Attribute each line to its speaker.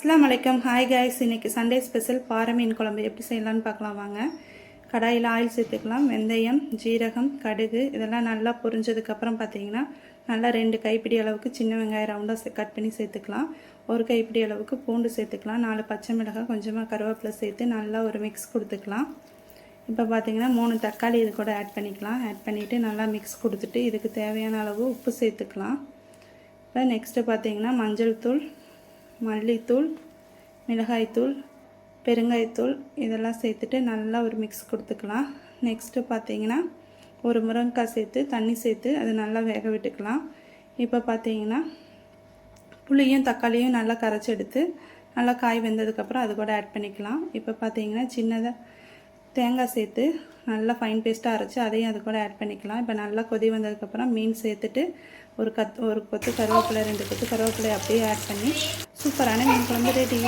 Speaker 1: அஸ்ஸலாமு அலைக்கும். Hi guys, இன்றைக்கி சண்டே ஸ்பெஷல் பாறை மீன் குழம்பு எப்படி செய்யலான்னு பார்க்கலாம் வாங்க. கடாயில் ஆயில் சேர்த்துக்கலாம். வெந்தயம், ஜீரகம், கடுகு இதெல்லாம் நல்லா பொரிஞ்சதுக்கப்புறம் பார்த்தீங்கன்னா நல்லா 2 கைப்பிடி அளவுக்கு சின்ன வெங்காயம் ரவுண்டாக கட் பண்ணி சேர்த்துக்கலாம். 1 கைப்பிடி அளவுக்கு பூண்டு சேர்த்துக்கலாம். 4 பச்சை மிளகாய், கொஞ்சமாக கருவேப்பிலை சேர்த்து நல்லா ஒரு மிக்ஸ் கொடுத்துக்கலாம். இப்போ பார்த்தீங்கன்னா 3 தக்காளி இது கூட ஆட் பண்ணிக்கலாம். ஆட் பண்ணிவிட்டு நல்லா மிக்ஸ் கொடுத்துட்டு இதுக்கு தேவையான அளவு உப்பு சேர்த்துக்கலாம். இப்போ நெக்ஸ்ட்டு பார்த்தீங்கன்னா மஞ்சள் தூள், மல்லித்தூள், மிளகாய்த்தூள், பெருங்காயத்தூள் இதெல்லாம் சேர்த்துட்டு நல்லா ஒரு மிக்ஸ் கொடுத்துக்கலாம். நெக்ஸ்ட்டு பார்த்தீங்கன்னா ஒரு முருங்கைக்காய் சேர்த்து தண்ணி சேர்த்து அது நல்லா வேக விட்டுக்கலாம். இப்போ பார்த்தீங்கன்னா புளியும் தக்காளியும் நல்லா கரைச்சி எடுத்து நல்லா காய் வெந்ததுக்கப்புறம் அது கூட ஆட் பண்ணிக்கலாம். இப்போ பார்த்தீங்கன்னா சின்னதாக தேங்காய் சேர்த்து நல்லா ஃபைன் பேஸ்ட்டாக அரைச்சி அதையும் அது கூட ஆட் பண்ணிக்கலாம். இப்போ நல்லா கொதி வந்ததுக்கப்புறம் மீன் சேர்த்துட்டு ஒரு கொத்து கருவேப்பிலை, 2 கொத்து கருவேப்பிலை அப்படியே ஆட் பண்ணி சூப்பரான மீன் குழம்பு ரெடி.